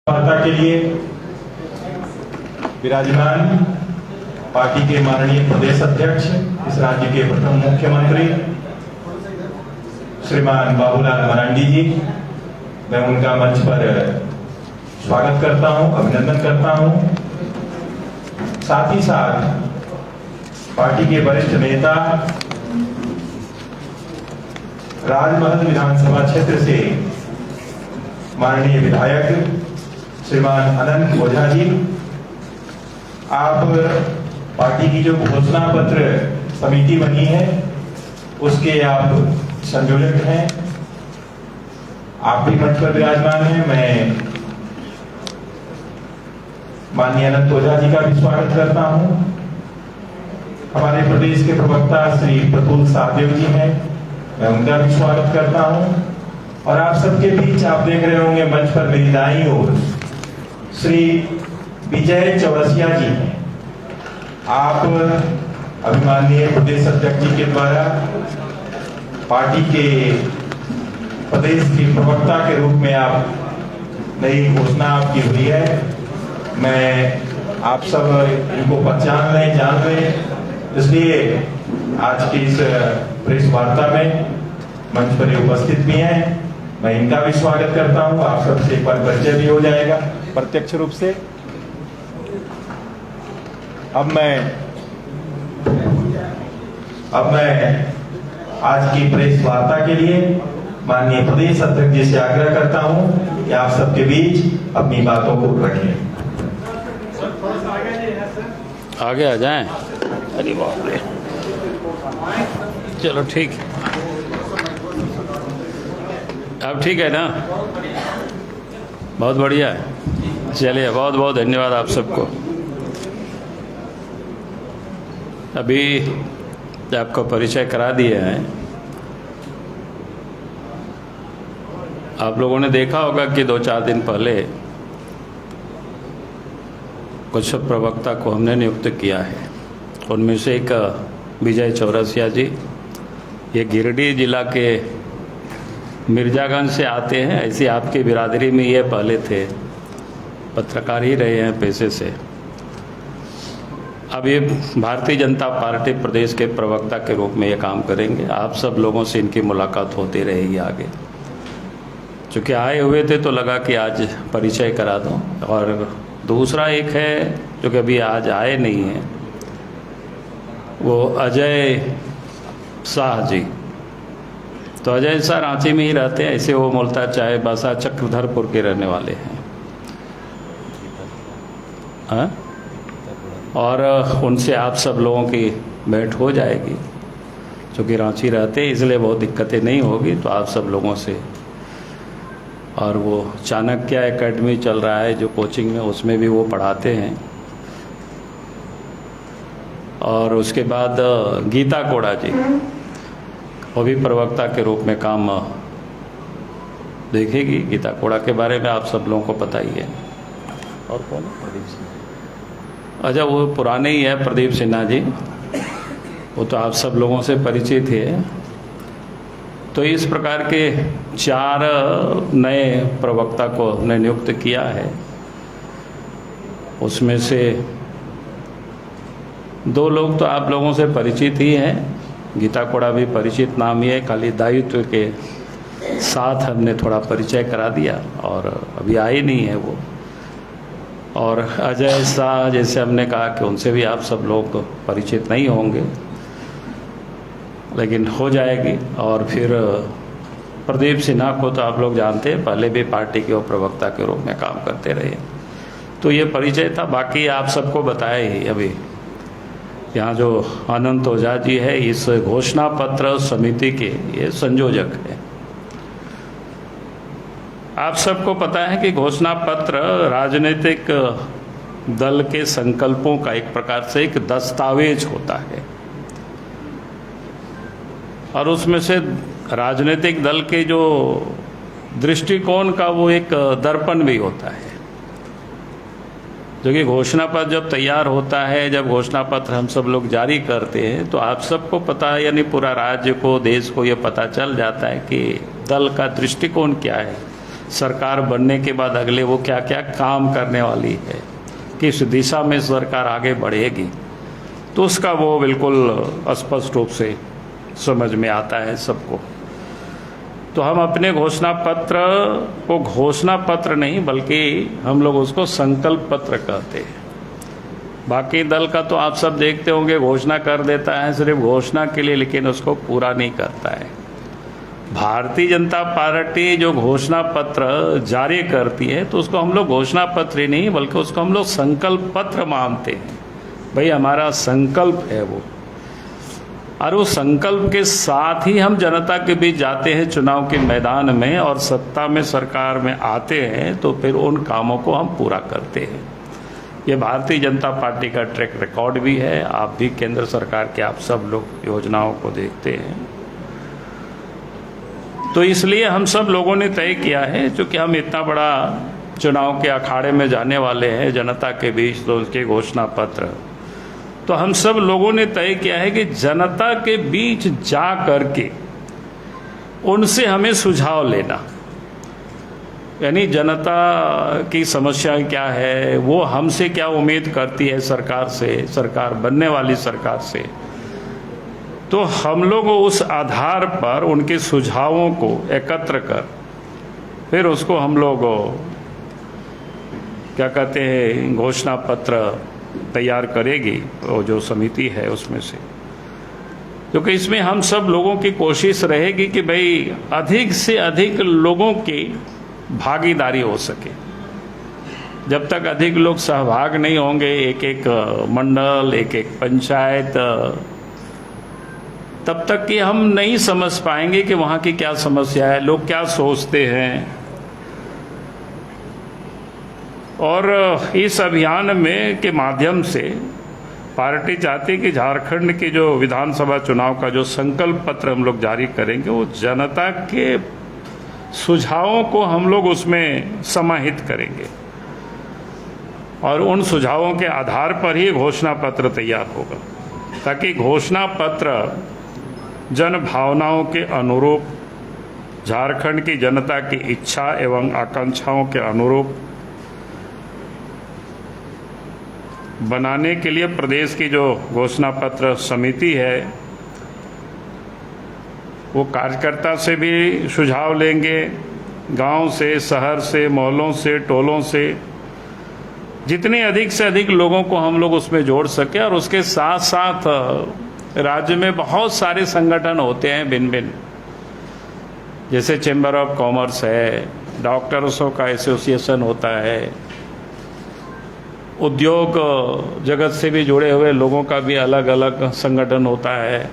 वार्ता के लिए विराजमान पार्टी के माननीय प्रदेश अध्यक्ष, इस राज्य के प्रथम मुख्यमंत्री श्रीमान बाबूलाल मरांडी जी, मैं उनका मंच पर स्वागत करता हूं, अभिनंदन करता हूं। साथ ही साथ पार्टी के वरिष्ठ नेता, राजमहल विधानसभा क्षेत्र से माननीय विधायक श्रीमान अनंत ओझा जी, आप पार्टी की जो घोषणा पत्र समिति बनी है उसके आप संयोजक हैं, आप भी मंच पर विराजमान हैं। मैं माननीय अनंत ओझा जी का भी स्वागत करता हूं। हमारे प्रदेश के प्रवक्ता श्री प्रफुल्ल सहदेव जी हैं, मैं उनका भी स्वागत करता हूं। और आप सबके बीच आप देख रहे होंगे मंच पर मेरी दाईं ओर श्री विजय चौरसिया जी हैं। आप अभिमाननीय प्रदेश अध्यक्ष जी के द्वारा पार्टी के प्रदेश के प्रवक्ता के रूप में आप नई घोषणा आपकी हुई है। मैं आप सब इनको पहचान लें, जान लें, इसलिए आज की इस प्रेस वार्ता में मंच पर उपस्थित भी हैं। मैं इनका भी स्वागत करता हूं। आप सबसे एक बार परिचय भी हो जाएगा प्रत्यक्ष रूप से। अब मैं आज की प्रेस वार्ता के लिए माननीय प्रदेश अध्यक्ष जी से आग्रह करता हूं कि आप सबके बीच अपनी बातों को रखें। आगे आ जाएं। अरे बाप रे, चलो ठीक है, अब ठीक है ना, बहुत बढ़िया है। चलिए, बहुत बहुत धन्यवाद आप सबको। अभी आपको परिचय करा दिया है। आप लोगों ने देखा होगा कि 2-4 दिन पहले कुछ प्रवक्ता को हमने नियुक्त किया है। उनमें से एक विजय चौरसिया जी, ये गिरिडीह जिला के मिर्जागंज से आते हैं। ऐसी आपकी बिरादरी में ये पहले थे, पत्रकार ही रहे हैं पेशे से। अब ये भारतीय जनता पार्टी प्रदेश के प्रवक्ता के रूप में ये काम करेंगे। आप सब लोगों से इनकी मुलाकात होती रहेगी आगे। चूँकि आए हुए थे तो लगा कि आज परिचय करा दूं। और दूसरा एक है जो कि अभी आज आए नहीं हैं, वो अजय शाह जी। तो अजय शाह रांची में ही रहते हैं, ऐसे वो मूलतः चाहे बासा चक्रधरपुर के रहने वाले हैं। हाँ? और उनसे आप सब लोगों की भेंट हो जाएगी। चूँकि रांची रहते हैं इसलिए बहुत दिक्कतें नहीं होगी, तो आप सब लोगों से। और वो चाणक्य एकेडमी चल रहा है जो कोचिंग में, उसमें भी वो पढ़ाते हैं। और उसके बाद गीता कोड़ा जी, वो भी प्रवक्ता के रूप में काम देखेगी। गीता कोड़ा के बारे में आप सब लोगों को पता ही है। और कौन? प्रदीप सिन्हा। अच्छा, वो पुराने ही है, प्रदीप सिन्हा जी, वो तो आप सब लोगों से परिचित है। तो इस प्रकार के 4 नए प्रवक्ता को हमने नियुक्त किया है। उसमें से 2 लोग तो आप लोगों से परिचित ही हैं। गीता कोड़ा भी परिचित नाम ही है, खाली दायित्व के साथ हमने थोड़ा परिचय करा दिया और अभी आए नहीं है वो। और अजय शाह जैसे हमने कहा कि उनसे भी आप सब लोग परिचित नहीं होंगे, लेकिन हो जाएगी। और फिर प्रदीप सिन्हा को तो आप लोग जानते हैं, पहले भी पार्टी के वो प्रवक्ता के रूप में काम करते रहे। तो ये परिचय था, बाकी आप सबको बताया ही। अभी यहाँ जो अनंत ओझा जी है, इस घोषणा पत्र समिति के ये संयोजक है। आप सबको पता है कि घोषणा पत्र राजनीतिक दल के संकल्पों का एक प्रकार से एक दस्तावेज होता है। और उसमें से राजनीतिक दल के जो दृष्टिकोण का वो एक दर्पण भी होता है। जो कि घोषणा पत्र जब तैयार होता है, जब घोषणा पत्र हम सब लोग जारी करते हैं, तो आप सबको पता है, यानी पूरा राज्य को, देश को ये पता चल जाता है कि दल का दृष्टिकोण क्या है, सरकार बनने के बाद अगले वो क्या क्या काम करने वाली है, किस दिशा में सरकार आगे बढ़ेगी, तो उसका वो बिल्कुल स्पष्ट रूप से समझ में आता है सबको। तो हम अपने घोषणा पत्र को घोषणा पत्र नहीं बल्कि हम लोग उसको संकल्प पत्र कहते हैं। बाकी दल का तो आप सब देखते होंगे घोषणा कर देता है सिर्फ घोषणा के लिए, लेकिन उसको पूरा नहीं करता है। भारतीय जनता पार्टी जो घोषणा पत्र जारी करती है तो उसको हम लोग घोषणा पत्र ही नहीं बल्कि उसको हम लोग संकल्प पत्र मानते हैं। भाई हमारा संकल्प है वो, और उस संकल्प के साथ ही हम जनता के बीच जाते हैं चुनाव के मैदान में, और सत्ता में सरकार में आते हैं तो फिर उन कामों को हम पूरा करते हैं। ये भारतीय जनता पार्टी का ट्रैक रिकॉर्ड भी है। आप भी केंद्र सरकार के आप सब लोग योजनाओं को देखते हैं। तो इसलिए हम सब लोगों ने तय किया है, चूँकि हम इतना बड़ा चुनाव के अखाड़े में जाने वाले हैं जनता के बीच, तो उसके घोषणा पत्र, तो हम सब लोगों ने तय किया है कि जनता के बीच जा करके उनसे हमें सुझाव लेना, यानी जनता की समस्याएं क्या है, वो हमसे क्या उम्मीद करती है सरकार से, सरकार बनने वाली सरकार से, तो हम लोग उस आधार पर उनके सुझावों को एकत्र कर फिर उसको हम लोग क्या कहते हैं घोषणा पत्र तैयार करेगी वो जो समिति है उसमें से। क्योंकि इसमें हम सब लोगों की कोशिश रहेगी कि भाई अधिक से अधिक लोगों की भागीदारी हो सके। जब तक अधिक लोग सहभाग नहीं होंगे, एक एक मंडल, एक एक पंचायत, तब तक कि हम नहीं समझ पाएंगे कि वहाँ की क्या समस्या है, लोग क्या सोचते हैं। और इस अभियान में के माध्यम से पार्टी चाहती है कि झारखंड के जो विधानसभा चुनाव का जो संकल्प पत्र हम लोग जारी करेंगे वो जनता के सुझावों को हम लोग उसमें समाहित करेंगे, और उन सुझावों के आधार पर ही घोषणा पत्र तैयार होगा, ताकि घोषणा पत्र जन भावनाओं के अनुरूप, झारखंड की जनता की इच्छा एवं आकांक्षाओं के अनुरूप बनाने के लिए प्रदेश की जो घोषणा पत्र समिति है वो कार्यकर्ता से भी सुझाव लेंगे, गांव से, शहर से, मोहल्लों से, टोलों से, जितने अधिक से अधिक लोगों को हम लोग उसमें जोड़ सके। और उसके साथ साथ राज्य में बहुत सारे संगठन होते हैं भिन्न भिन्न, जैसे चैम्बर ऑफ कॉमर्स है, डॉक्टर्सों का एसोसिएशन होता है, उद्योग जगत से भी जुड़े हुए लोगों का भी अलग अलग संगठन होता है,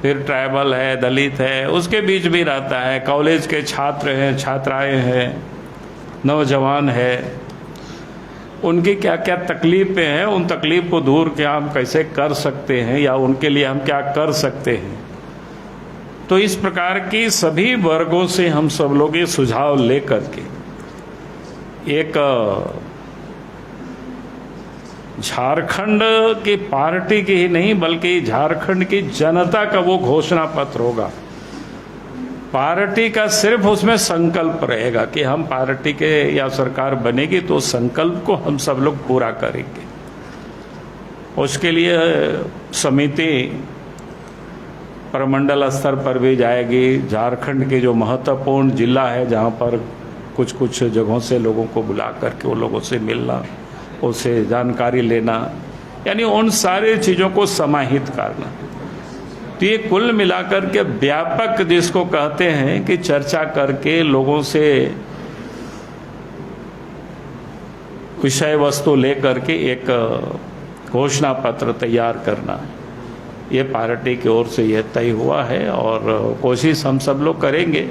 फिर ट्राइबल है, दलित है, उसके बीच भी रहता है, कॉलेज के छात्र हैं, छात्राएं हैं, नौजवान है, उनकी क्या क्या तकलीफें हैं, उन तकलीफ को दूर क्या हम कैसे कर सकते हैं या उनके लिए हम क्या कर सकते हैं। तो इस प्रकार की सभी वर्गों से हम सब लोग ये सुझाव लेकर के एक झारखंड की पार्टी की ही नहीं बल्कि झारखंड की जनता का वो घोषणा पत्र होगा। पार्टी का सिर्फ उसमें संकल्प रहेगा कि हम पार्टी के या सरकार बनेगी तो संकल्प को हम सब लोग पूरा करेंगे। उसके लिए समिति प्रमंडल स्तर पर भी जाएगी। झारखंड के जो महत्वपूर्ण जिला है जहाँ पर कुछ कुछ जगहों से लोगों को बुला करके वो लोगों से मिलना, उससे जानकारी लेना, यानी उन सारी चीज़ों को समाहित करना। तो ये कुल मिलाकर के व्यापक जिसको कहते हैं कि चर्चा करके लोगों से विषय वस्तु लेकर के एक घोषणा पत्र तैयार करना, ये पार्टी की ओर से ये तय हुआ है। और कोशिश हम सब लोग करेंगे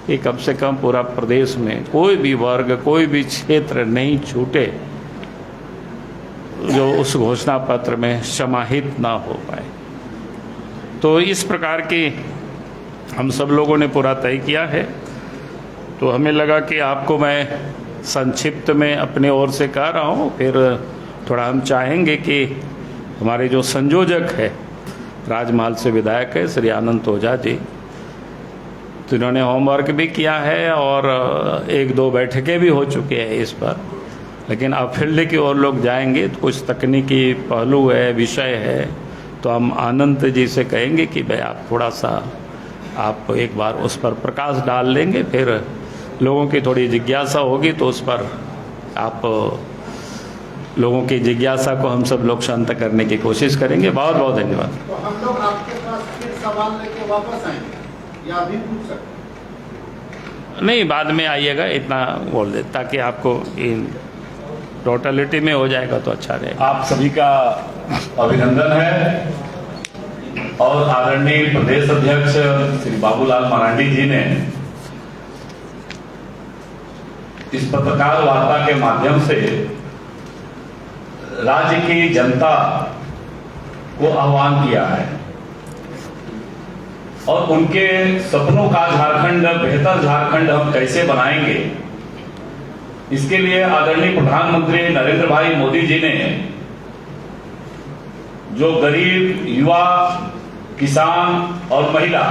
कि कम से कम पूरा प्रदेश में कोई भी वर्ग, कोई भी क्षेत्र नहीं छूटे जो उस घोषणा पत्र में समाहित ना हो पाए। तो इस प्रकार की हम सब लोगों ने पूरा तय किया है। तो हमें लगा कि आपको मैं संक्षिप्त में अपने ओर से कह रहा हूँ, फिर थोड़ा हम चाहेंगे कि हमारे जो संयोजक है, राजमहल से विधायक है श्री आनंद ओझा जी, तो इन्होंने होमवर्क भी किया है और 1-2 बैठकें भी हो चुके हैं इस पर। लेकिन अब फील्ड की ओर लोग जाएंगे तो कुछ तकनीकी पहलू है, विषय है, तो हम आनंद जी से कहेंगे कि भाई आप थोड़ा सा आप एक बार उस पर प्रकाश डाल लेंगे, फिर लोगों की थोड़ी जिज्ञासा होगी तो उस पर आप लोगों की जिज्ञासा को हम सब लोग शांत करने की कोशिश करेंगे। बहुत बहुत धन्यवाद। तो हम लोग आपके पास फिर सवाल लेके वापस आएंगे या अभी पूछ सकते? नहीं, बाद में आइएगा, इतना बोल दे ताकि आपको इन टोटलिटी में हो जाएगा तो अच्छा रहेगा। आप सभी का अभिनंदन है और आदरणीय प्रदेश अध्यक्ष श्री बाबूलाल मरांडी जी ने इस पत्रकार वार्ता के माध्यम से राज्य की जनता को आह्वान किया है और उनके सपनों का झारखंड, बेहतर झारखंड हम कैसे बनाएंगे, इसके लिए आदरणीय प्रधानमंत्री नरेंद्र भाई मोदी जी ने जो गरीब, युवा, किसान और महिला,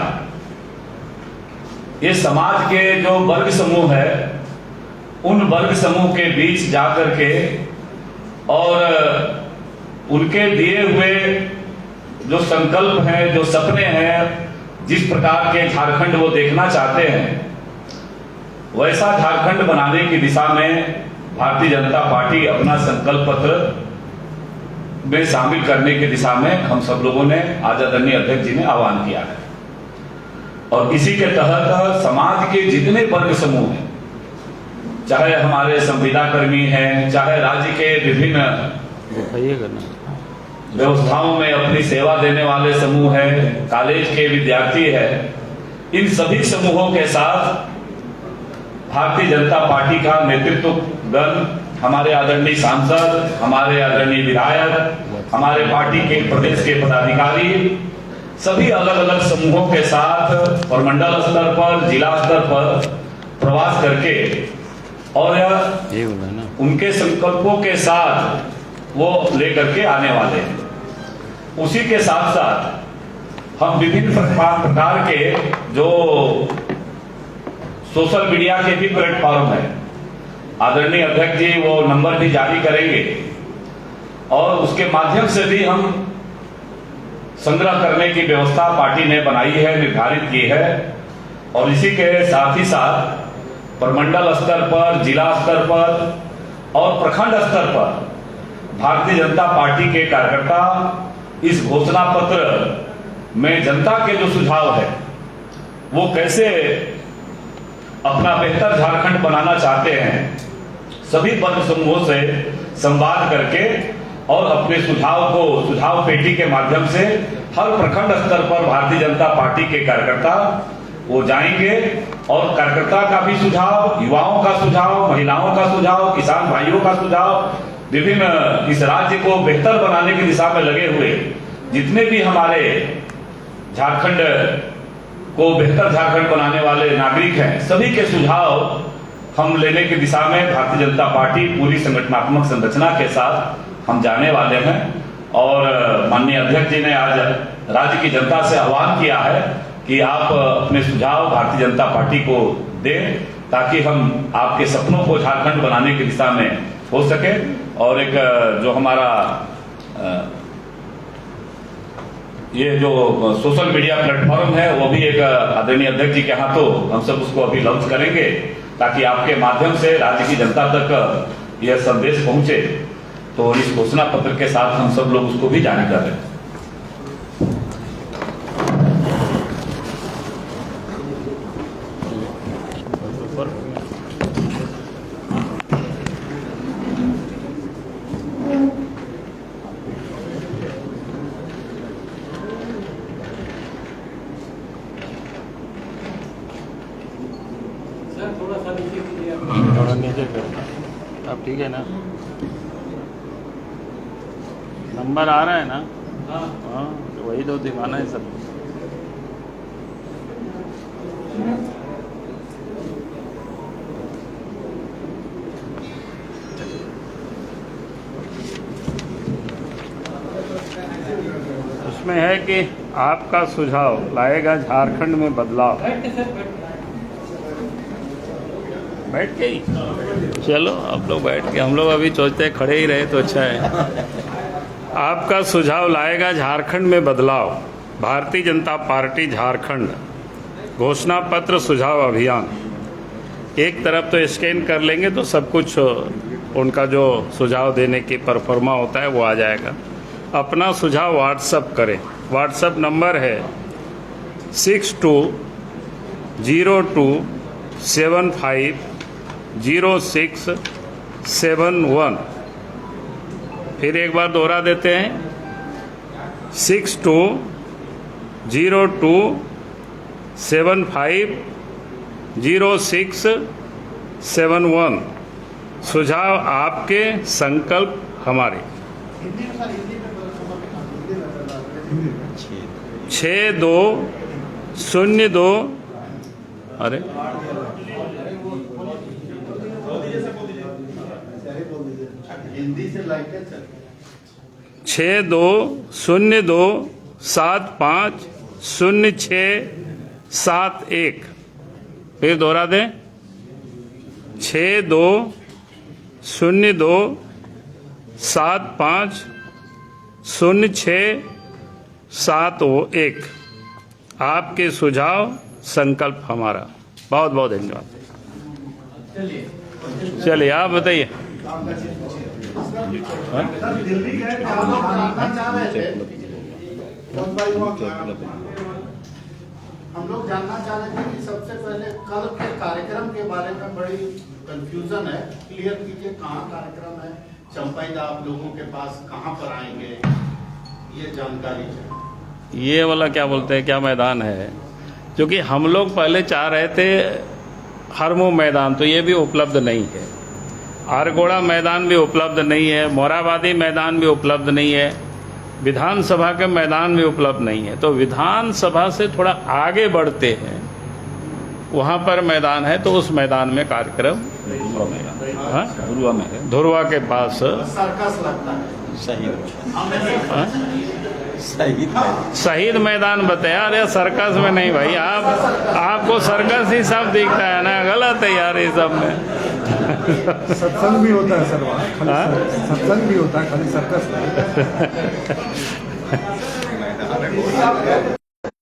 ये समाज के जो वर्ग समूह है, उन वर्ग समूह के बीच जाकर के और उनके दिए हुए जो संकल्प हैं, जो सपने हैं, जिस प्रकार के झारखंड वो देखना चाहते हैं, वैसा झारखंड बनाने की दिशा में भारतीय जनता पार्टी अपना संकल्प पत्र में शामिल करने की दिशा में हम सब लोगों ने आज आदरणीय अध्यक्ष जी ने आह्वान किया है। और इसी के तहत समाज के जितने वर्ग समूह हैं, चाहे हमारे संविदा कर्मी हैं, चाहे राज्य के विभिन्न व्यवस्थाओं में अपनी सेवा देने वाले समूह हैं, कॉलेज के विद्यार्थी हैं, इन सभी समूहों के साथ भारतीय जनता पार्टी का नेतृत्व गण, हमारे आदरणीय सांसद, हमारे आदरणीय विधायक, हमारे पार्टी के प्रदेश के पदाधिकारी, सभी अलग अलग समूहों के साथ और मंडल स्तर पर, जिला स्तर पर प्रवास करके और उनके संकल्पों के साथ वो लेकर के आने वाले हैं। उसी के साथ साथ हम विभिन्न प्रकार के जो सोशल मीडिया के भी प्लेटफॉर्म है, आदरणीय अध्यक्ष जी वो नंबर भी जारी करेंगे और उसके माध्यम से भी हम संग्रह करने की व्यवस्था पार्टी ने बनाई है, निर्धारित की है। और इसी के साथ ही साथ प्रमंडल स्तर पर, जिला स्तर पर और प्रखंड स्तर पर भारतीय जनता पार्टी के कार्यकर्ता इस घोषणा पत्र में जनता के जो सुझाव है, वो कैसे अपना बेहतर झारखंड बनाना चाहते हैं, सभी वर्ग समूहों से संवाद करके और अपने सुझाव को सुझाव पेटी के माध्यम से हर प्रखंड स्तर पर भारतीय जनता पार्टी के कार्यकर्ता वो जाएंगे और कार्यकर्ता का भी सुझाव, युवाओं का सुझाव, महिलाओं का सुझाव, किसान भाइयों का सुझाव, विभिन्न इस राज्य को बेहतर बनाने की दिशा में लगे हुए जितने भी हमारे झारखंड को बेहतर झारखंड बनाने वाले नागरिक हैं, सभी के सुझाव हम लेने की दिशा में भारतीय जनता पार्टी पूरी संगठनात्मक संरचना के साथ हम जाने वाले हैं। और माननीय अध्यक्ष जी ने आज राज्य की जनता से आह्वान किया है कि आप अपने सुझाव भारतीय जनता पार्टी को दें ताकि हम आपके सपनों को झारखंड बनाने की दिशा में हो सके। और एक जो हमारा ये जो सोशल मीडिया प्लेटफॉर्म है वो भी एक आदरणीय अध्यक्ष जी के हाथों हम सब उसको अभी लॉन्च करेंगे ताकि आपके माध्यम से राज्य की जनता तक यह संदेश पहुंचे। तो इस घोषणा पत्र के साथ हम सब लोग उसको भी जारी कर रहे हैं। थोड़ा नीचे कर, अब ठीक है ना? नंबर आ रहा है ना? हाँ, तो वही तो दिखाना है सब। उसमें है कि आपका सुझाव लाएगा झारखंड में बदलाव। बैठ के ही चलो, आप लोग बैठ के, हम लोग अभी सोचते हैं खड़े ही रहे तो अच्छा है। आपका सुझाव लाएगा झारखंड में बदलाव, भारतीय जनता पार्टी झारखंड घोषणा पत्र सुझाव अभियान। एक तरफ तो स्कैन कर लेंगे तो सब कुछ उनका जो सुझाव देने की परफॉर्मा होता है वो आ जाएगा। अपना सुझाव व्हाट्सअप करें। व्हाट्सअप नंबर है 6202750671। फिर एक बार दोहरा देते हैं 6202750671। सुझाव आपके, संकल्प हमारे। हिंदी में सर, हिंदी में बोलो, समझ में हिंदी में 6202 अरे हिंदी से लाइक सर 6202750671। फिर दोहरा दें 6202750671। आपके सुझाव, संकल्प हमारा। बहुत बहुत धन्यवाद। चलिए आप बताइए। दिल्ली गए थे, हम लोग जानना चाह रहे थे, हम लोग जानना चाह रहे थे कि सबसे पहले कल के कार्यक्रम के बारे में बड़ी कंफ्यूजन है, क्लियर कीजिए कहाँ कार्यक्रम है, चंपाइदा आप लोगों के पास कहाँ पर आएंगे, ये जानकारी चाहिए। ये वाला क्या बोलते हैं, क्या मैदान है, क्योंकि हम लोग पहले चाह रहे थे हरमो मैदान, तो ये भी उपलब्ध नहीं है। आरगोड़ा मैदान भी उपलब्ध नहीं है, मोराबादी मैदान भी उपलब्ध नहीं है, विधानसभा के मैदान भी उपलब्ध नहीं है। तो विधानसभा से थोड़ा आगे बढ़ते हैं, वहाँ पर मैदान है, तो उस मैदान में कार्यक्रम धुरवा के पास सर्कस लगता है, शहीद मैदान बताया। अरे सर्कस में नहीं भाई, आपको सर्कस ही सब दिखता है ना, गलत है यार ये सब में। सत्संग भी होता है सर वहाँ, सत्संग भी होता है, खाली सर्कस नहीं।